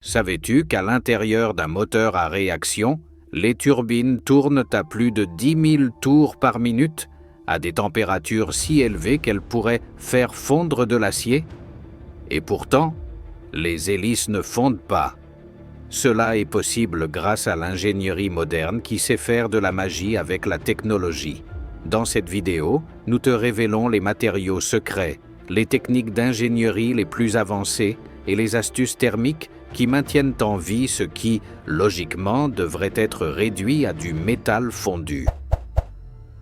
Savais-tu qu'à l'intérieur d'un moteur à réaction, les turbines tournent à plus de 10 000 tours par minute, à des températures si élevées qu'elles pourraient faire fondre de l'acier? Et pourtant, les hélices ne fondent pas. Cela est possible grâce à l'ingénierie moderne qui sait faire de la magie avec la technologie. Dans cette vidéo, nous te révélons les matériaux secrets, les techniques d'ingénierie les plus avancées et les astuces thermiques qui maintiennent en vie ce qui, logiquement, devrait être réduit à du métal fondu.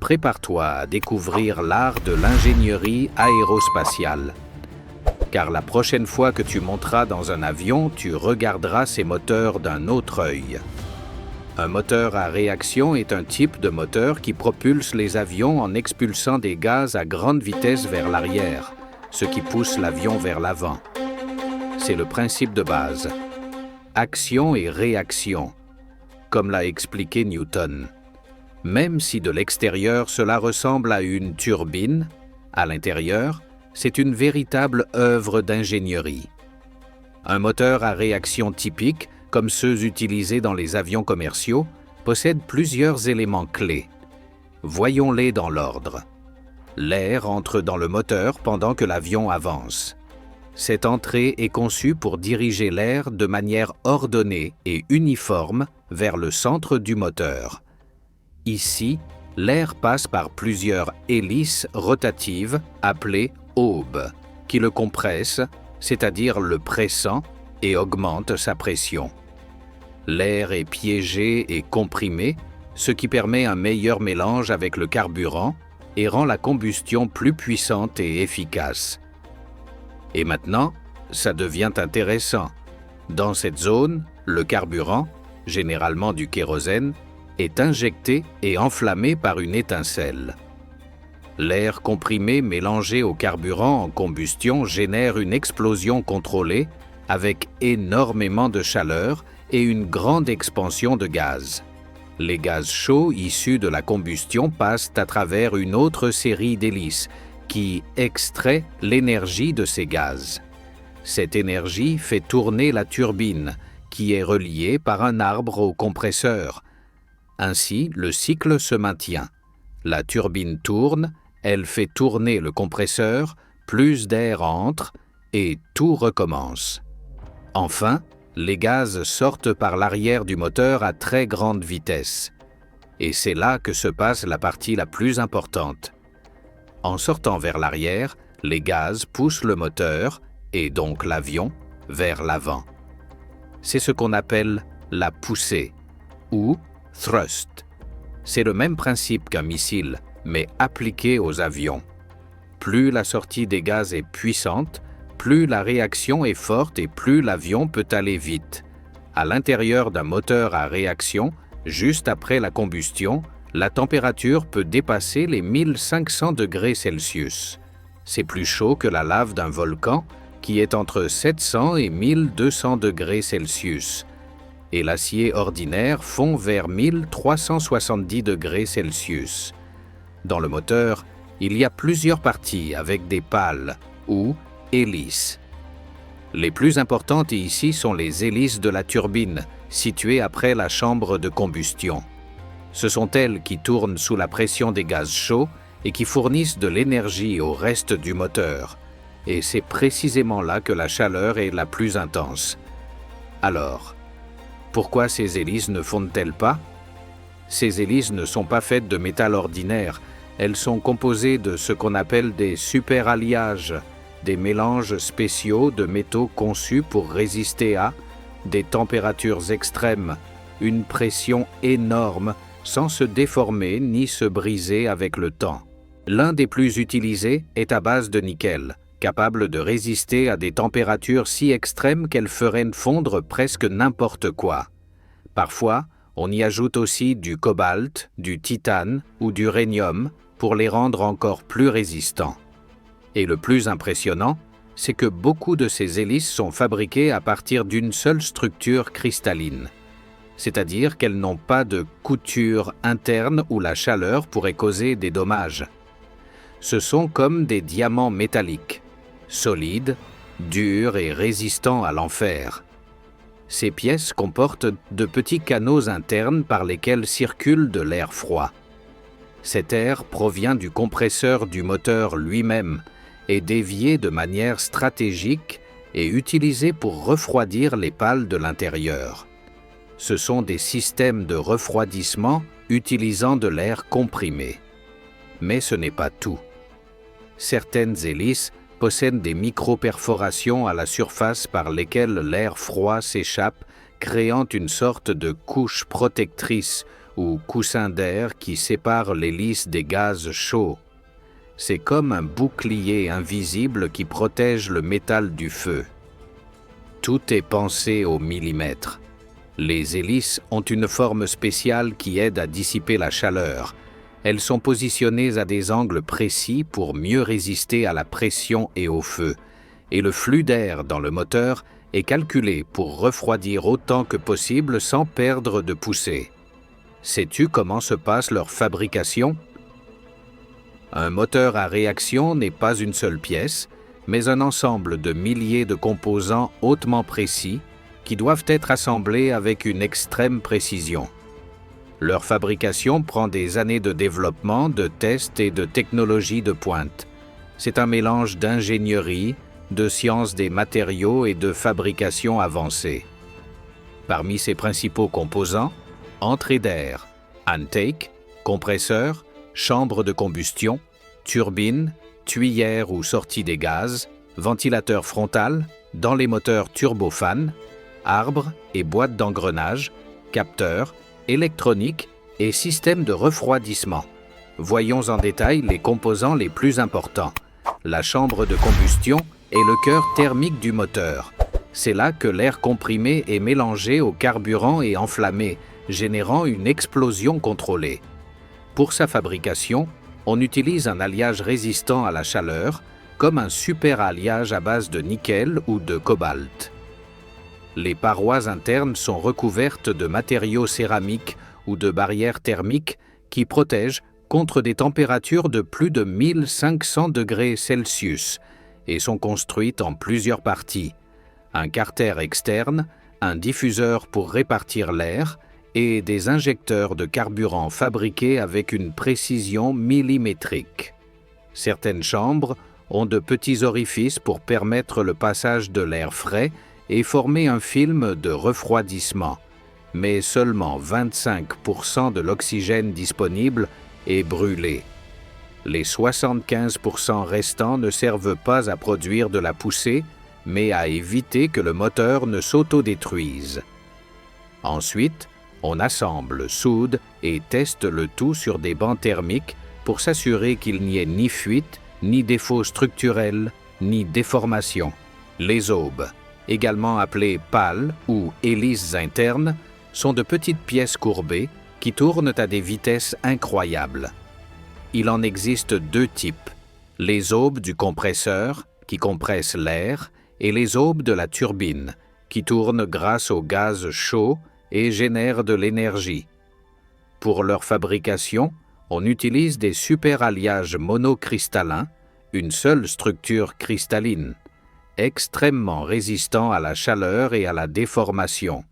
Prépare-toi à découvrir l'art de l'ingénierie aérospatiale. Car la prochaine fois que tu monteras dans un avion, tu regarderas ses moteurs d'un autre œil. Un moteur à réaction est un type de moteur qui propulse les avions en expulsant des gaz à grande vitesse vers l'arrière, ce qui pousse l'avion vers l'avant. C'est le principe de base. Action et réaction, comme l'a expliqué Newton. Même si de l'extérieur cela ressemble à une turbine, à l'intérieur, c'est une véritable œuvre d'ingénierie. Un moteur à réaction typique, comme ceux utilisés dans les avions commerciaux, possède plusieurs éléments clés. Voyons-les dans l'ordre. L'air entre dans le moteur pendant que l'avion avance. Cette entrée est conçue pour diriger l'air de manière ordonnée et uniforme vers le centre du moteur. Ici, l'air passe par plusieurs hélices rotatives appelées aubes, qui le compressent, c'est-à-dire le pressant, et augmentent sa pression. L'air est piégé et comprimé, ce qui permet un meilleur mélange avec le carburant et rend la combustion plus puissante et efficace. Et maintenant, ça devient intéressant. Dans cette zone, le carburant, généralement du kérosène, est injecté et enflammé par une étincelle. L'air comprimé mélangé au carburant en combustion génère une explosion contrôlée avec énormément de chaleur et une grande expansion de gaz. Les gaz chauds issus de la combustion passent à travers une autre série d'hélices qui extrait l'énergie de ces gaz. Cette énergie fait tourner la turbine, qui est reliée par un arbre au compresseur. Ainsi, le cycle se maintient. La turbine tourne, elle fait tourner le compresseur, plus d'air entre, et tout recommence. Enfin, les gaz sortent par l'arrière du moteur à très grande vitesse. Et c'est là que se passe la partie la plus importante. En sortant vers l'arrière, les gaz poussent le moteur, et donc l'avion, vers l'avant. C'est ce qu'on appelle la poussée, ou thrust. C'est le même principe qu'un missile, mais appliqué aux avions. Plus la sortie des gaz est puissante, plus la réaction est forte et plus l'avion peut aller vite. À l'intérieur d'un moteur à réaction, juste après la combustion, la température peut dépasser les 1500 degrés Celsius. C'est plus chaud que la lave d'un volcan, qui est entre 700 et 1200 degrés Celsius. Et l'acier ordinaire fond vers 1370 degrés Celsius. Dans le moteur, il y a plusieurs parties avec des pales, ou hélices. Les plus importantes ici sont les hélices de la turbine, situées après la chambre de combustion. Ce sont elles qui tournent sous la pression des gaz chauds et qui fournissent de l'énergie au reste du moteur. Et c'est précisément là que la chaleur est la plus intense. Alors, pourquoi ces hélices ne fondent-elles pas? Ces hélices ne sont pas faites de métal ordinaire. Elles sont composées de ce qu'on appelle des superalliages, des mélanges spéciaux de métaux conçus pour résister à des températures extrêmes, une pression énorme, sans se déformer ni se briser avec le temps. L'un des plus utilisés est à base de nickel, capable de résister à des températures si extrêmes qu'elles feraient fondre presque n'importe quoi. Parfois, on y ajoute aussi du cobalt, du titane ou du rhénium pour les rendre encore plus résistants. Et le plus impressionnant, c'est que beaucoup de ces hélices sont fabriquées à partir d'une seule structure cristalline. C'est-à-dire qu'elles n'ont pas de couture interne où la chaleur pourrait causer des dommages. Ce sont comme des diamants métalliques, solides, durs et résistants à l'enfer. Ces pièces comportent de petits canaux internes par lesquels circule de l'air froid. Cet air provient du compresseur du moteur lui-même, est dévié de manière stratégique et utilisé pour refroidir les pales de l'intérieur. Ce sont des systèmes de refroidissement utilisant de l'air comprimé. Mais ce n'est pas tout. Certaines hélices possèdent des micro-perforations à la surface par lesquelles l'air froid s'échappe, créant une sorte de couche protectrice ou coussin d'air qui sépare l'hélice des gaz chauds. C'est comme un bouclier invisible qui protège le métal du feu. Tout est pensé au millimètre. Les hélices ont une forme spéciale qui aide à dissiper la chaleur. Elles sont positionnées à des angles précis pour mieux résister à la pression et au feu, et le flux d'air dans le moteur est calculé pour refroidir autant que possible sans perdre de poussée. Sais-tu comment se passe leur fabrication? Un moteur à réaction n'est pas une seule pièce, mais un ensemble de milliers de composants hautement précis qui doivent être assemblés avec une extrême précision. Leur fabrication prend des années de développement, de tests et de technologies de pointe. C'est un mélange d'ingénierie, de sciences des matériaux et de fabrication avancée. Parmi ses principaux composants, entrée d'air, intake, compresseur, chambre de combustion, turbine, tuyère ou sortie des gaz, ventilateur frontal, dans les moteurs turbofan, arbre et boîte d'engrenage, capteur, électronique et système de refroidissement. Voyons en détail les composants les plus importants. La chambre de combustion est le cœur thermique du moteur. C'est là que l'air comprimé est mélangé au carburant et enflammé, générant une explosion contrôlée. Pour sa fabrication, on utilise un alliage résistant à la chaleur, comme un super-alliage à base de nickel ou de cobalt. Les parois internes sont recouvertes de matériaux céramiques ou de barrières thermiques qui protègent contre des températures de plus de 1500 degrés Celsius et sont construites en plusieurs parties. Un carter externe, un diffuseur pour répartir l'air et des injecteurs de carburant fabriqués avec une précision millimétrique. Certaines chambres ont de petits orifices pour permettre le passage de l'air frais et former un film de refroidissement, mais seulement 25% de l'oxygène disponible est brûlé. Les 75% restants ne servent pas à produire de la poussée, mais à éviter que le moteur ne s'autodétruise. Ensuite, on assemble, soude et teste le tout sur des bancs thermiques pour s'assurer qu'il n'y ait ni fuite, ni défaut structurel, ni déformation. Les aubes, également appelées pales ou hélices internes, sont de petites pièces courbées qui tournent à des vitesses incroyables. Il en existe deux types, les aubes du compresseur, qui compressent l'air, et les aubes de la turbine, qui tournent grâce au gaz chaud et génèrent de l'énergie. Pour leur fabrication, on utilise des superalliages monocristallins, une seule structure cristalline, extrêmement résistants à la chaleur et à la déformation.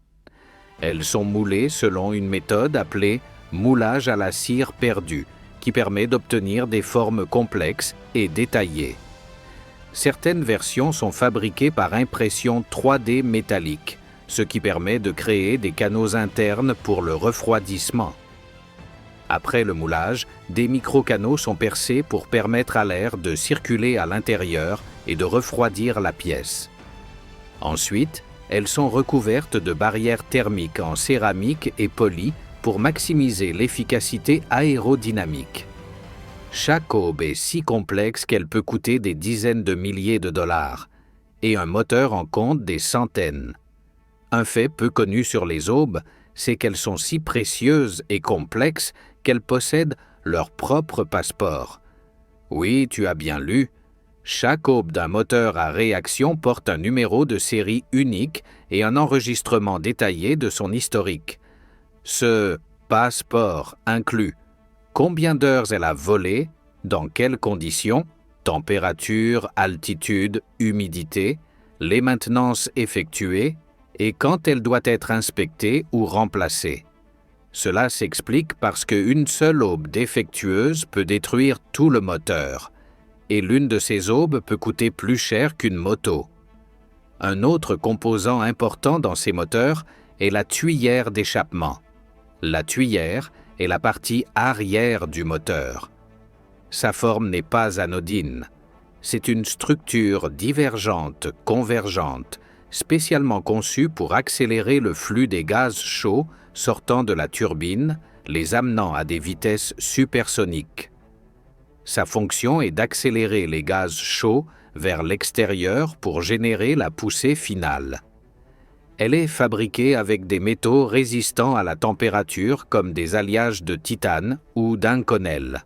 Elles sont moulées selon une méthode appelée moulage à la cire perdue, qui permet d'obtenir des formes complexes et détaillées. Certaines versions sont fabriquées par impression 3D métallique, ce qui permet de créer des canaux internes pour le refroidissement. Après le moulage, des micro-canaux sont percés pour permettre à l'air de circuler à l'intérieur et de refroidir la pièce. Ensuite, elles sont recouvertes de barrières thermiques en céramique et poli pour maximiser l'efficacité aérodynamique. Chaque aube est si complexe qu'elle peut coûter des dizaines de milliers de dollars, et un moteur en compte des centaines. Un fait peu connu sur les aubes, c'est qu'elles sont si précieuses et complexes qu'elles possèdent leur propre passeport. Oui, tu as bien lu. Chaque aube d'un moteur à réaction porte un numéro de série unique et un enregistrement détaillé de son historique. Ce passeport inclut combien d'heures elle a volé, dans quelles conditions, température, altitude, humidité, les maintenances effectuées et quand elle doit être inspectée ou remplacée. Cela s'explique parce qu'une seule aube défectueuse peut détruire tout le moteur, et l'une de ces aubes peut coûter plus cher qu'une moto. Un autre composant important dans ces moteurs est la tuyère d'échappement. La tuyère est la partie arrière du moteur. Sa forme n'est pas anodine. C'est une structure divergente, convergente, spécialement conçue pour accélérer le flux des gaz chauds sortant de la turbine, les amenant à des vitesses supersoniques. Sa fonction est d'accélérer les gaz chauds vers l'extérieur pour générer la poussée finale. Elle est fabriquée avec des métaux résistants à la température comme des alliages de titane ou d'inconel.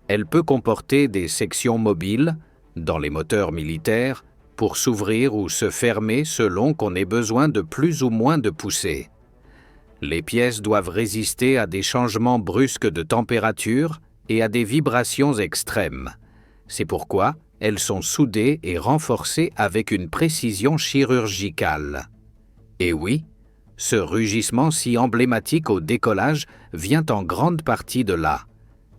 Elle peut comporter des sections mobiles, dans les moteurs militaires, pour s'ouvrir ou se fermer selon qu'on ait besoin de plus ou moins de poussée. Les pièces doivent résister à des changements brusques de température et à des vibrations extrêmes. C'est pourquoi elles sont soudées et renforcées avec une précision chirurgicale. Et oui, ce rugissement si emblématique au décollage vient en grande partie de là.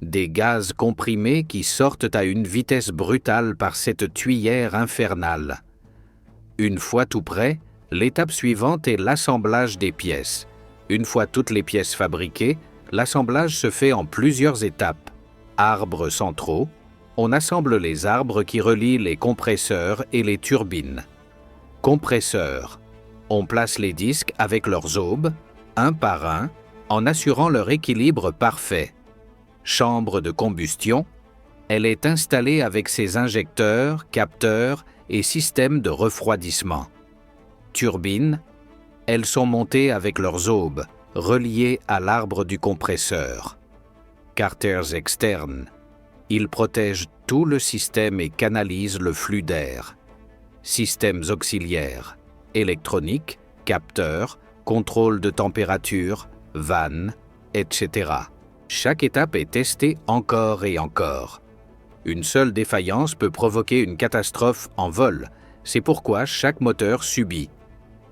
Des gaz comprimés qui sortent à une vitesse brutale par cette tuyère infernale. Une fois tout prêt, l'étape suivante est l'assemblage des pièces. Une fois toutes les pièces fabriquées, l'assemblage se fait en plusieurs étapes. Arbres centraux, on assemble les arbres qui relient les compresseurs et les turbines. Compresseurs, on place les disques avec leurs aubes, un par un, en assurant leur équilibre parfait. Chambre de combustion, elle est installée avec ses injecteurs, capteurs et systèmes de refroidissement. Turbines, elles sont montées avec leurs aubes, reliées à l'arbre du compresseur. Carters externes, ils protègent tout le système et canalisent le flux d'air. Systèmes auxiliaires, électronique, capteurs, contrôle de température, vannes, etc. Chaque étape est testée encore et encore. Une seule défaillance peut provoquer une catastrophe en vol. C'est pourquoi chaque moteur subit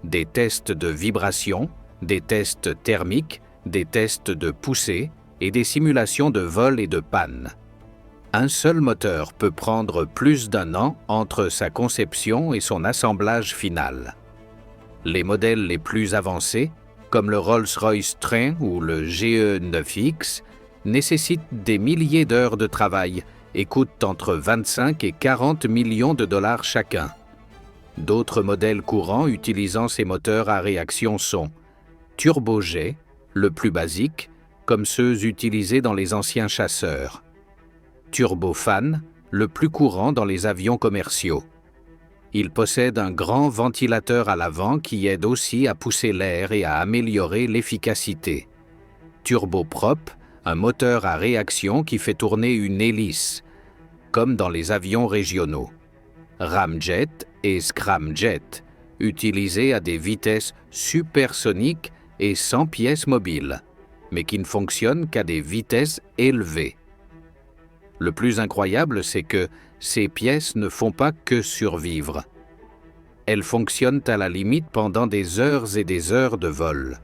des tests de vibration, des tests thermiques, des tests de poussée et des simulations de vol et de panne. Un seul moteur peut prendre plus d'1 an entre sa conception et son assemblage final. Les modèles les plus avancés, comme le Rolls-Royce Train ou le GE9X, nécessitent des milliers d'heures de travail et coûtent entre 25 et 40 millions de dollars chacun. D'autres modèles courants utilisant ces moteurs à réaction sont turbojet, le plus basique, comme ceux utilisés dans les anciens chasseurs. Turbofan, le plus courant dans les avions commerciaux. Il possède un grand ventilateur à l'avant qui aide aussi à pousser l'air et à améliorer l'efficacité. Turboprop, un moteur à réaction qui fait tourner une hélice, comme dans les avions régionaux. Ramjet et scramjet, utilisés à des vitesses supersoniques et sans pièces mobiles, mais qui ne fonctionnent qu'à des vitesses élevées. Le plus incroyable, c'est que ces pièces ne font pas que survivre. Elles fonctionnent à la limite pendant des heures et des heures de vol.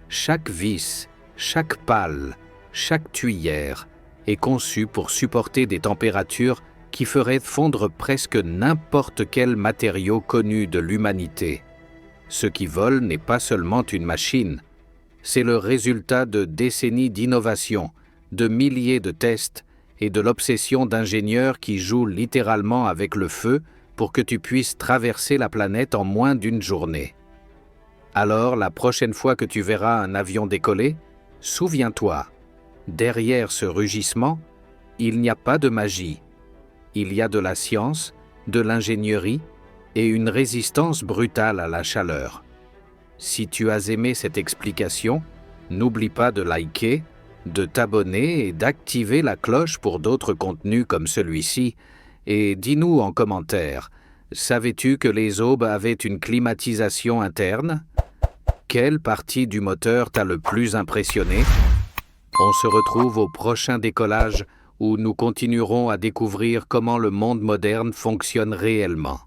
Chaque vis, chaque pale, chaque tuyère est conçue pour supporter des températures qui feraient fondre presque n'importe quel matériau connu de l'humanité. Ce qui vole n'est pas seulement une machine, c'est le résultat de décennies d'innovation, de milliers de tests et de l'obsession d'ingénieurs qui jouent littéralement avec le feu pour que tu puisses traverser la planète en moins d'une journée. Alors, la prochaine fois que tu verras un avion décoller, souviens-toi, derrière ce rugissement, il n'y a pas de magie. Il y a de la science, de l'ingénierie et une résistance brutale à la chaleur. Si tu as aimé cette explication, n'oublie pas de liker, de t'abonner et d'activer la cloche pour d'autres contenus comme celui-ci, et dis-nous en commentaire, savais-tu que les aubes avaient une climatisation interne? Quelle partie du moteur t'a le plus impressionné? On se retrouve au prochain décollage où nous continuerons à découvrir comment le monde moderne fonctionne réellement.